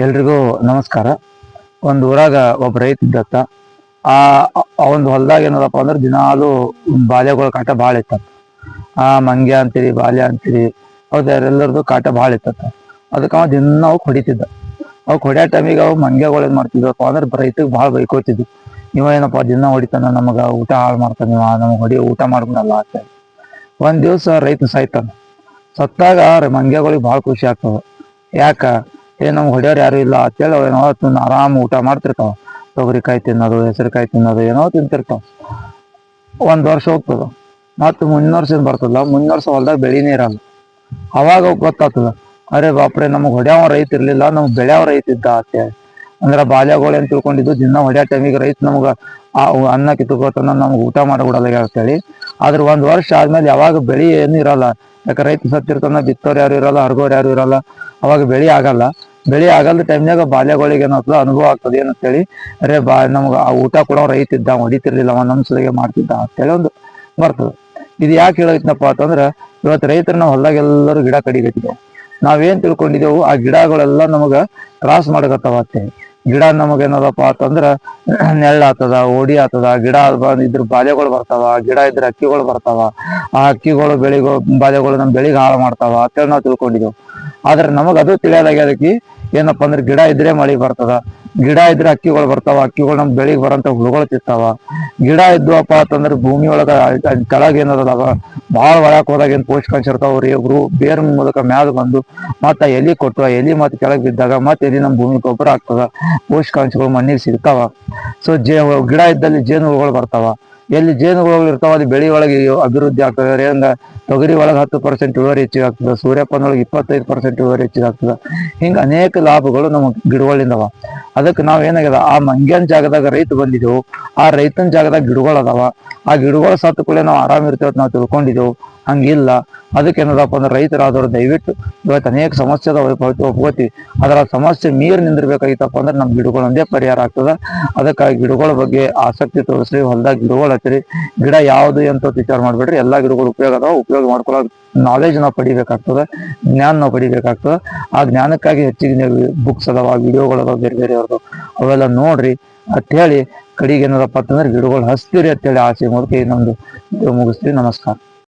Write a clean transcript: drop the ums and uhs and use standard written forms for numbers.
ಎಲ್ರಿಗೂ ನಮಸ್ಕಾರ. ಒಂದು ಊರಾಗ ಒಬ್ಬ ರೈತ ಇದ್ದತ್ತ. ಆ ಒಂದು ಹೊಲದಾಗ ಏನದಪ್ಪ ಅಂದ್ರೆ ದಿನಾಲು ಬಾಲ್ಯಗಳ ಕಾಟ ಭಾಳ ಇತ್ತತ್ತ. ಮಂಗ್ಯ ಅಂತೀರಿ, ಬಾಲ್ಯ ಅಂತೀರಿ, ಹೌದಾ, ಎಲ್ಲರದು ಕಾಟ ಭಾಳ ಇತ್ತತ್ತ. ಅದಕ್ಕೆ ಅವ ದಿನ ಅವು ಹೊಡಿತಿದ್ದ. ಅವು ಹೊಡ್ಯೋ ಟೈಮಿಗೆ ಅವು ಮಂಗ್ಯಗಳು ಏನ್ ಮಾಡ್ತಿದ್ವಪ್ಪ ಅಂದ್ರೆ ರೈತಗೆ ಭಾಳ ಬೈಕೋತಿದ್ವು. ಇವ ಏನಪ್ಪ ದಿನ ಹೊಡಿತಾನ, ನಮಗ ಊಟ ಹಾಳು ಮಾಡ್ತಾನ, ಇವ ನಮಗೆ ಊಟ ಮಾಡ್ಬಿಡಲ್ಲ ಅಂತ. ಒಂದ್ ದಿವ್ಸ ರೈತ ಸಾಯ್ತಾನ. ಸತ್ತಾಗ ಮಂಗ್ಯಗಳಿಗೆ ಭಾಳ ಖುಷಿ ಆಗ್ತದ. ಯಾಕ ನಮ್ಗೆ ಹೊಡ್ಯೋರು ಯಾರು ಇಲ್ಲ ಅಂತೇಳಿ ಏನೋ ಆರಾಮ್ ಊಟ ಮಾಡ್ತಿರ್ತಾವ. ತೊಗರಿಕಾಯಿ ತಿನ್ನೋದು, ಹೆಸರುಕಾಯಿ ತಿನ್ನೋದು, ಏನೋ ತಿಂತಿರ್ತಾವ. ಒಂದ್ ವರ್ಷ ಹೋಗ್ತದ, ಮತ್ತೆ ಮುಂದಿನ ವರ್ಷ ಏನ್ ಬರ್ತದ, ಮುಂದಿನ ವರ್ಷ ಹೊಲ್ದಾಗ ಬೆಳಿನೇ ಇರಲ್ಲ. ಅವಾಗ ಗೊತ್ತಾಗ್ತದ, ಅರೆ ಬಾಪ್ರೆ, ನಮಗ್ ಹೊಡ್ಯಾವ ರೈತ ಇರ್ಲಿಲ್ಲ, ನಮ್ಗ್ ಬೆಳ್ಯಾವ ರೈತ ಇದ್ದ ಅಂತೇಳಿ. ಅಂದ್ರ ಬಾಲ್ಯಗಳು ಏನ್ ತಿಳ್ಕೊಂಡಿದ್ದು, ದಿನ ಹೊಡ್ಯಾ ಟೈಮಿಗೆ ರೈತ ನಮಗ ಅನ್ನ ಕಿತ್ಕೋತಾನ, ನಮ್ಗೆ ಊಟ ಮಾಡಬಿಡಲ್ಲ ಅಂತೇಳಿ. ಆದ್ರ ಒಂದ್ ವರ್ಷ ಆದ್ಮೇಲೆ ಯಾವಾಗ ಬೆಳಿ ಏನು ಇರಲ್ಲ, ಯಾಕೆ ರೈತ ಸತ್ತಿರ್ತಾನ, ಬಿತ್ತೋರು ಯಾರು ಇರಲ್ಲ, ಹರಗೋರು ಯಾರು ಇರಲ್ಲ, ಅವಾಗ ಬೆಳಿ ಆಗಲ್ಲ. ಬೆಳಿ ಆಗಲ್ದ ಟೈಮ್ನಾಗ ಬಾಲ್ಯಗಳಿಗೆ ಏನಾಗ್ತದ, ಅನುಭವ ಆಗ್ತದೆ ಏನಂತೇಳಿ, ಅರೆ ನಮ್ಗ ಆ ಊಟ ಕೊಡೋ ರೈತ ಇದ್ದ, ಹೊಡಿತಿರ್ಲಿಲ್ಲ, ಅವ ನಮ್ ಸಲಿಗೆ ಮಾಡ್ತಿದ್ದ ಅಂತೇಳಿ ಒಂದು ಬರ್ತದ. ಇದು ಯಾಕೆ ಹೇಳೈತನಪ್ಪ ಅಂತಂದ್ರ, ಇವತ್ತು ರೈತರ ನಾವು ಹೊಲ್ದಾಗ ಎಲ್ಲರೂ ಗಿಡ ಕಡಿಗತ್ತಿದ್ದೇವೆ. ನಾವೇನ್ ತಿಳ್ಕೊಂಡಿದ್ದೆವು, ಆ ಗಿಡಗಳೆಲ್ಲ ನಮಗ ತ್ರಾಸ್ ಮಾಡಕತ್ತಾವ ಅಂತೇಳಿ. ಗಿಡ ನಮಗ ಏನದಪ್ಪ ಅಂತಂದ್ರ ನೆಳ್ಳ ಆಗ್ತದ, ಓಡಿ ಆಗ್ತದ, ಗಿಡ ಇದ್ರ ಬಾಲ್ಯಗಳು ಬರ್ತಾವ, ಗಿಡ ಇದ್ರ ಹಕ್ಕಿಗಳು ಬರ್ತಾವ, ಆ ಹಕ್ಕಿಗಳು ಬಾಲ್ಯಗಳು ನಮ್ ಬೆಳಿಗ್ಗೆ ಹಾಳು ಮಾಡ್ತಾವ ಅಂತೇಳಿ ನಾವು ತಿಳ್ಕೊಂಡಿದ್ದೆವು. ಆದ್ರೆ ನಮಗ್ ಅದು ತಿಳಿಯೋದಾಗ್ಯದಕ್ಕೆ, ಏನಪ್ಪಾ ಅಂದ್ರೆ ಗಿಡ ಇದ್ರೆ ಮಳಿ ಬರ್ತದ, ಗಿಡ ಇದ್ರೆ ಹಕ್ಕಿಗಳು ಬರ್ತಾವ, ಹಕ್ಕಿಗಳು ನಮ್ ಬೆಳಿಗ್ ಬರಂತ ಹುಳುಗಳು ತಿಂತಾವ. ಗಿಡ ಇದ್ವಪ್ಪ ಅಂತಂದ್ರೆ ಭೂಮಿ ಒಳಗ ಕೆಳಗ ಏನದಲ್ಲ ಭಾಳ ಒಳಕ್ ಹೋದಾಗ ಏನ್ ಪೋಷಕಾಂಶ ಇರ್ತಾವ್ರಿ, ಬೇರ್ ಮೂಲಕ ಮ್ಯಾಲ ಬಂದು ಮತ್ತ ಎಲಿ ಕೊಟ್ಟು, ಆ ಎಲಿ ಮತ್ತೆ ಕೆಳಗ್ ಬಿದ್ದಾಗ ಮತ್ತೆ ಎಲಿ ನಮ್ ಭೂಮಿ ಗೊಬ್ಬರ ಆಗ್ತದ, ಪೋಷಕಾಂಶಗಳು ಮಣ್ಣಿಗೆ ಸಿಗ್ತಾವ. ಸೊ ಗಿಡ ಇದ್ದಲ್ಲಿ ಜೇನು ಹುಳುಗಳು ಬರ್ತಾವ. ಎಲ್ಲಿ ಜೇನು ಹುಳುಗಳು ಇರ್ತಾವ, ಅಲ್ಲಿ ಬೆಳಿ ಒಳಗೆ ಅಭಿವೃದ್ಧಿ ಆಗ್ತದೆ. ತೊಗರಿ ಒಳಗೆ 10% ಇಳುವರಿ ಹೆಚ್ಚಿಗೆ ಆಗ್ತದೆ, ಸೂರ್ಯಪಾನೊಳಗೆ 25% ಇಳುವರಿ ಹೆಚ್ಚಿಗೆ ಆಗ್ತದೆ. ಹಿಂಗ ಅನೇಕ ಲಾಭಗಳು ನಮ್ಮ ಗಿಡಗಳಿಂದವ. ಅದಕ್ಕೆ ನಾವ್ ಏನಾಗ್ಯದ, ಆ ಮಂಗ್ಯನ್ ಜಾಗದಾಗ ರೈತ ಬಂದಿದ್ದೆವು, ಆ ರೈತನ ಜಾಗದಾಗ ಗಿಡಗಳು ಅದಾವ. ಆ ಗಿಡಗಳು ಸತ್ತು ಕೂಡ ನಾವು ಆರಾಮ್ ಇರ್ತೇವೆ ನಾವು ತಿಳ್ಕೊಂಡಿದ್ದೆವು. ಹಂಗಿಲ್ಲ. ಅದಕ್ಕೆ ಏನದಪ್ಪ ಅಂದ್ರೆ ರೈತರಾದವ್ರು ದಯವಿಟ್ಟು ಇವತ್ತು ಅನೇಕ ಸಮಸ್ಯೆ ಒಪ್ಕೋತೀವಿ, ಅದರ ಸಮಸ್ಯೆ ಮೀರಿ ನಿಂದಿರ್ಬೇಕಾಗಿತ್ತಪ್ಪ ಅಂದ್ರೆ ನಮ್ ಗಿಡಗಳೊಂದೇ ಪರಿಹಾರ ಆಗ್ತದ. ಅದಕ್ಕಾಗಿ ಗಿಡಗಳ ಬಗ್ಗೆ ಆಸಕ್ತಿ ತೋರಿಸ್ರಿ, ಹೊಲ್ದಾಗ ಗಿಡಗಳು ಹಚ್ಚಿರಿ. ಗಿಡ ಯಾವ್ದು ಅಂತ ವಿಚಾರ ಮಾಡ್ಬೇಡ್ರಿ, ಎಲ್ಲಾ ಗಿಡಗಳು ಉಪಯೋಗ ಅದಾವ. ಉಪಯೋಗ ಮಾಡ್ಕೊಳ್ಳೋ ನಾಲೆಜ್ ನಾವು ಪಡಿಬೇಕಾಗ್ತದೆ, ಜ್ಞಾನ ನಾವು ಪಡಿಬೇಕಾಗ್ತದೆ. ಆ ಜ್ಞಾನಕ್ಕಾಗಿ ಹೆಚ್ಚಿಗೆ ಬುಕ್ಸ್ ಅದಾವ, ವಿಡಿಯೋಗಳು ಅದಾವ, ಬೇರೆ ಬೇರೆ ಅವ್ರದ್ದು, ಅವೆಲ್ಲ ನೋಡ್ರಿ ಅಂತ ಹೇಳಿ ಕಡೆಗೆ ಏನದಪ್ಪ ಅಂತಂದ್ರೆ ಗಿಡಗಳು ಹಚ್ತೀರಿ ಅಂತೇಳಿ ಆಸೆ ಮೂಲಕ ಇನ್ನೊಂದು ಮುಗಿಸ್ತೀವಿ. ನಮಸ್ಕಾರ.